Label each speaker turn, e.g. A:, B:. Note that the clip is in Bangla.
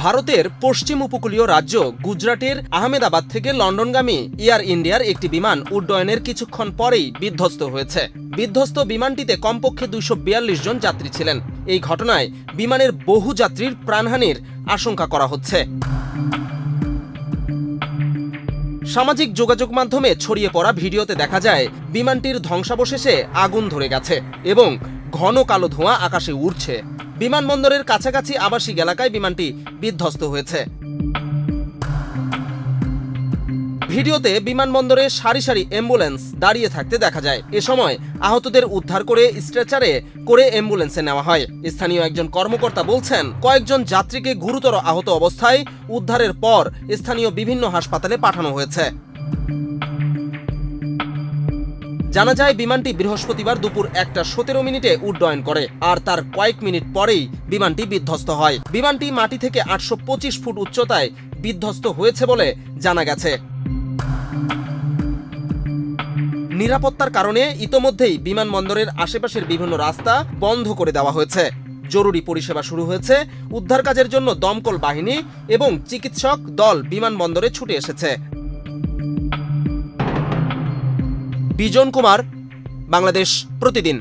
A: ভারতের পশ্চিম উপকূলীয় রাজ্য গুজরাটের আহমেদাবাদ থেকে লন্ডনগামী এয়ার ইন্ডিয়ার একটি বিমান উড্ডয়নের কিছুক্ষণ পরেই বিধ্বস্ত হয়েছে। বিধ্বস্ত বিমানটিতে কমপক্ষে 242 জন যাত্রী ছিলেন। এই ঘটনায় বিমানের বহু যাত্রীর প্রাণহানির আশঙ্কা করা হচ্ছে। সামাজিক যোগাযোগ মাধ্যমে ছড়িয়ে পড়া ভিডিওতে দেখা যায় বিমানটির ধ্বংসাবশেষে আগুন ধরে গেছে এবং ঘন কালো ধোঁয়া আকাশে উড়ছে। বিমানবন্দরের কাছাকাছি আবাসিক এলাকায় বিমানটি বিধ্বস্ত হয়েছে। ভিডিওতে বিমানবন্দরে সারি সারি অ্যাম্বুলেন্স দাঁড়িয়ে থাকতে দেখা যায়। এ সময় আহতদের উদ্ধার করে স্ট্রেচারে করে অ্যাম্বুলেন্সে নেওয়া হয়। স্থানীয় একজন কর্মকর্তা বলছেন, কয়েকজন যাত্রীকে গুরুতর আহত অবস্থায় উদ্ধারের পর স্থানীয় বিভিন্ন হাসপাতালে পাঠানো হয়েছে। জানা যায় বিমানটি বৃহস্পতিবার দুপুর 1:17 উড্ডয়ন করে, আর তার কয়েক মিনিট পরেই বিমানটি বিধ্বস্ত হয়। বিমানটি মাটি থেকে 825 ফুট উচ্চতায় বিধ্বস্ত হয়েছে বলে জানা গেছে। নিরাপত্তার কারণে ইতোমধ্যেই বিমানবন্দরের আশেপাশের বিভিন্ন রাস্তা বন্ধ করে দেওয়া হয়েছে। জরুরি পরিষেবা শুরু হয়েছে। উদ্ধার কাজের জন্য দমকল বাহিনী এবং চিকিৎসক দল বিমানবন্দরে ছুটে এসেছে। বিজন কুমার, বাংলাদেশ প্রতিদিন।